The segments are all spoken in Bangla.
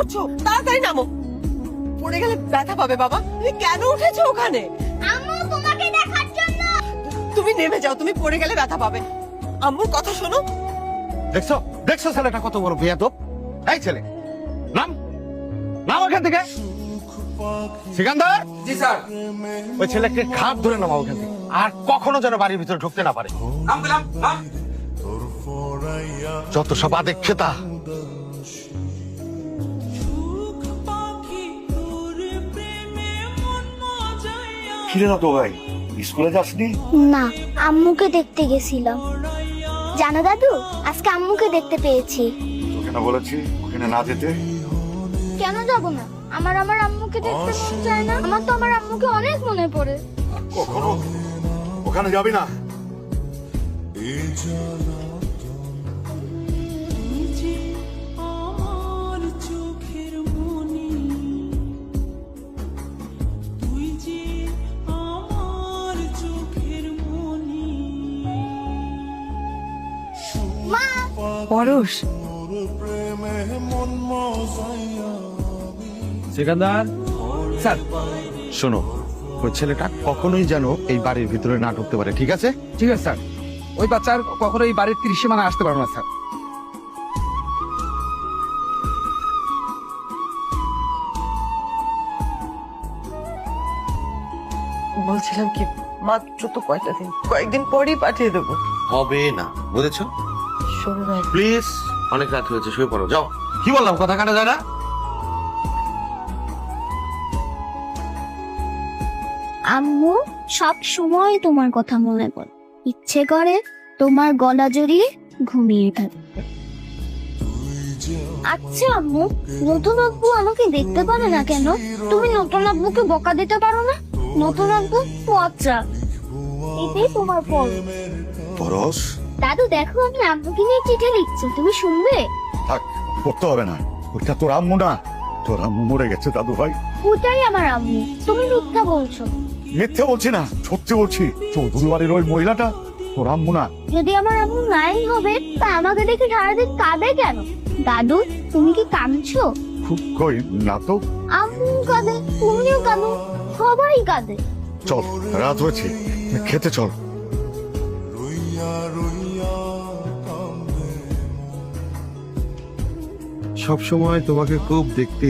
করছো? তাড়াতাড়ি নামো, পড়ে গেলে ব্যথা পাবে। বাবা তুমি কেন উঠেছো ওখানে? আম্মু তোমাকে দেখার জন্য। তুমি নেমে যাও, তুমি পড়ে গেলে ব্যথা পাবে। আম্মুর কথা শোনো। দেখছো দেখছো ছেলেটা কত বড় বেয়াদব। এই ছেলে নাম নাম ওখান থেকে। সিকান্দার। জি স্যার। ওই ছেলেকে খাট ধরে নামাও ওখান থেকে, আর কখনো যেন বাড়ির ভিতরে ঢুকতে না পারে। নাম দিলাম, নাম। যত সব আদেক্ষেতা। ফিরে না তো ভাই, স্কুলে যাসনি? না, আম্মুকে দেখতে গেছিলাম। জানো দাদু, আজকে আম্মুকে দেখতে পেয়েছি। তোকে না বলেছি ওখানে না যেতে? কেন যাব না? আমার আম্মুকে দেখতে মন চায় না? আমার তো আমার আম্মুকে অনেক মনে পড়ে। কখনো ওখানে যাবি না। মা, পরশ, সিকান্দার স্যার। শোনো, ওই ছেলেটা কখনোই যেন এই বাড়ির ভিতরে না ঢুকতে পারে, ঠিক আছে? ঠিক আছে স্যার। ওই বাচ্চার কখনো এই বাড়ির 30 সীমানা আসতে পারবে না স্যার। বলছিলাম কি, মাত্র তো কয়টা দিন, কয়েকদিন পরেই পাঠিয়ে দেবো। হবে না, বুঝেছো? শোনো না, প্লিজ, অনেক রাত হয়েছে, শুয়ে পড়ো, যাও। কি বললাম, কথা কাটা যায় না? আম্মু সব সময় তোমার কথা মনে পড়ে। ইচ্ছে করে তোমার গলা জড়িয়ে ঘুমিয়ে থাকতে। আচ্ছা আম্মু, নতুন আব্বু আমাকে দেখতে পারে না কেন? তুমি নতুন আব্বুকে বকা দিতে পারো না? নতুন আব্বু পচা, এটাই তোমার ফল। পরশ, দাদু দেখো, আমি আব্বুকে নিয়ে চিঠি লিখছি, তুমি শুনবে? থাক, পড়তে হবে না। ওটা তোর আম্মু না, তোর আম্মু মরে গেছে দাদু ভাই। ওটাই আমার আম্মু, তুমি মিথ্যা বলছো। মিথ্যে বলছি না, সত্যি বলছি। চৌধুরী বাড়ির ওই মহিলাটা তোর আম্মু না। যদি আমার আম্মু নাই হবে, তা আমাকে দেখে সারাদিন কাঁদে কেন? দাদু, তুমি কি কাঁদছো? খুব কই না তো। আম্মু কাঁদে, তুমিও কাঁদো, সবাই কাঁদে। চল, রাত হয়েছে, খেতে চল। সব সময় তোমাকে খুব দেখতে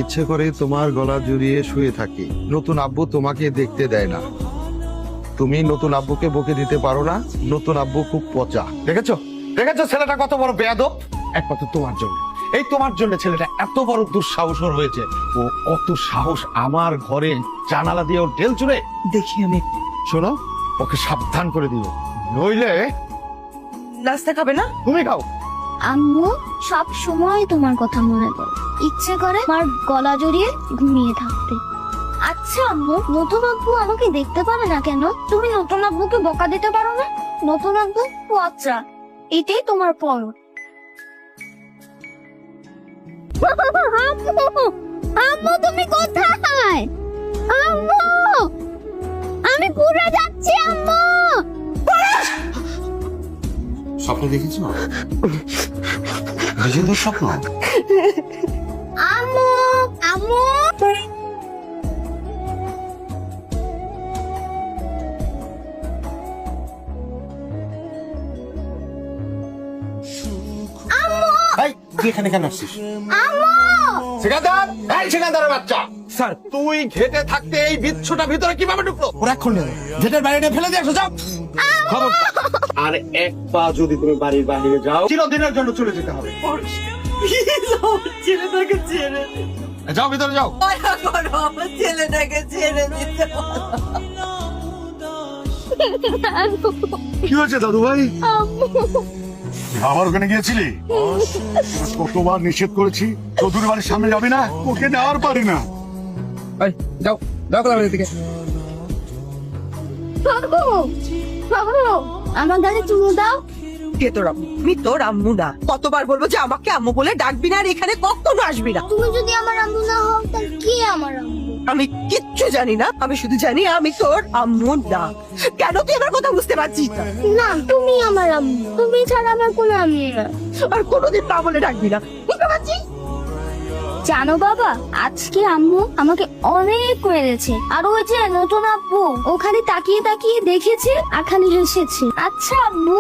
ইচ্ছে করে তোমার গলা জড়িয়ে শুয়ে থাকি। নতুন আব্বু তোমাকে দেখতে দেয় না, তুমি নতুন আব্বুকে বকে দিতে পারো না। নতুন আব্বু খুব পচা। দেখেছো দেখেছো ছেলেটা কত বড় বেয়াদব। একমাত্র তোমার জন্য, এই তোমার জন্য ছেলেটা এত বড় দুঃসাহস ওর হয়েছে। ও কত সাহস আমার ঘরে জানালা দিয়ে ওর ঢেল চুড়ে। দেখি আমি। শোনো, ওকে সাবধান করে দিও, নইলে নাস্তা খাবে না? তুমি খাও। আম্মু সব সময় তোমার কথা মনে পড়ে। ইচ্ছে করে আমার গলা জড়িয়ে ঘুমিয়ে থাকতে। আচ্ছা আম্মু, নতুন আব্বু আমাকে দেখতে পারে না কেন? তুমি নতুন আব্বুকে বকা দিতে পারো না? নতুন আব্বু পচা, এটাই তোমার ফল। আম্মু তুমি কোথায়? আম্মু, আমি পুরো যাচ্ছি আম্মু। স্বপ্ন দেখেছো? নিজেদের স্বপ্ন? আম্মু, আম্মু, এই তুই এখানে কেন আসছিস? আম্মু। সিকান্দার, এই সিকান্দারের বাচ্চা, স্যার। তুই ঘেটে থাকতে এই বিচ্ছুটা ভিতরে কিভাবে ঢুকলো? ওরা এখন গেটের বাইরে ফেলে দিয়ে আসো, যাও। খবর, আর এক পা যদি তুমি বাড়ির বাইরে যাও, চিরদিনের জন্য চলে যেতে হবে। পরশ, please, আমার ছেলেটাকে ছেড়ে দে। যাও, ভিতরে যাও। দয়া করো, আমার ছেলেটাকে ছেড়ে দিতে। কি হয়েছে দাদু ভাই? আমার ওখানে গিয়েছিলি? কতবার নিষেধ করেছি, চৌধুরী বাড়ির সামনে যাবি না। ওকে নেওয়ার পারি না। এই যাও, যাও কোথাও থেকে। বাবু, বাবু, আমার গালে চুমু দাও। কে তোর আম্মু? আমি তোর আম্মু না। কতবার বলবো যে আমাকে আম্মু বলে ডাকবি না, আর এখানে কখনো আসবি না। তুমি যদি আমার আম্মু না হও, তাহলে কে আমার আম্মু? আমি কিচ্ছু জানি না, আমি শুধু জানি আমি তোর আম্মু না। কেন তুই আমার কথা বুঝতে পারছিস না? না, তুমি আমার আম্মু, তুমি ছাড়া আমার কোনো আম্মু না। আর কোনোদিন না বলে ডাকবি না, বুঝতে পারছিস? জানো বাবা, আজকে আম্মু আমাকে অনেক মেরেছে। আর ওই যে নতুন আব্বু, ও খালি তাকিয়ে তাকিয়ে দেখেছে আর খালি হেসেছে। আচ্ছা আব্বু,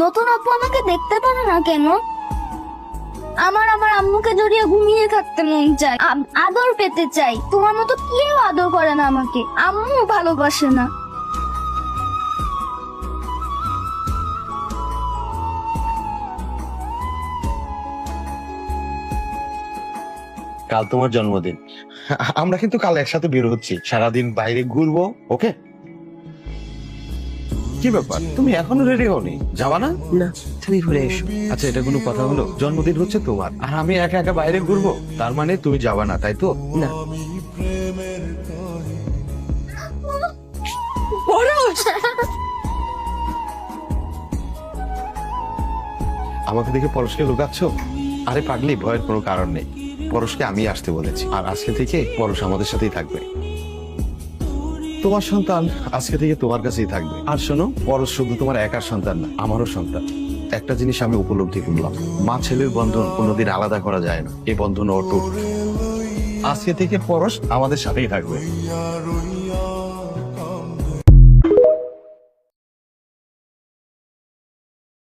নতুন আব্বু আমাকে দেখতে পারে না কেন? আমার আম্মুকে জড়িয়ে ঘুমিয়ে থাকতে মন চায়, আদর পেতে চাই। তোমার মতো কেউ আদর করে না আমাকে, আম্মু ভালোবাসে না। কাল তোমার জন্মদিন, আমরা কিন্তু কাল একসাথে বের হচ্ছি, সারাদিন বাইরে ঘুরবো। ওকে? কি ব্যাপার, তুমি এখনো রেডি হওনি? যাবা না? না, তুমি ঘুরে এসো। আচ্ছা, এটা কোনো কথা হলো? জন্মদিন হচ্ছে তোমার, আর আমি একা একা বাইরে ঘুরবো? তার মানে তুমি যাবা না, তাই তো? না। পরশ! আমাকে দেখে পরশকে লুকাচ্ছ? আরে পাগলি, ভয়ের কোনো কারণ নেই। পরশকে আমি আসতে বলেছি, আর আজকে থেকে পরশ আমাদের সাথেই থাকবে। তোমার সন্তান আজকে থেকে তোমার কাছেই থাকবে। আর শোনো, পরশ শুধু তোমার একার সন্তান না, আমারও সন্তান। একটা জিনিস আমি উপলব্ধি করলাম, মা ছেলের বন্ধন কোনোদিন আলাদা করা যায় না, এই বন্ধন অটুট। আজকে থেকে পরশ আমাদের সাথেই থাকবে।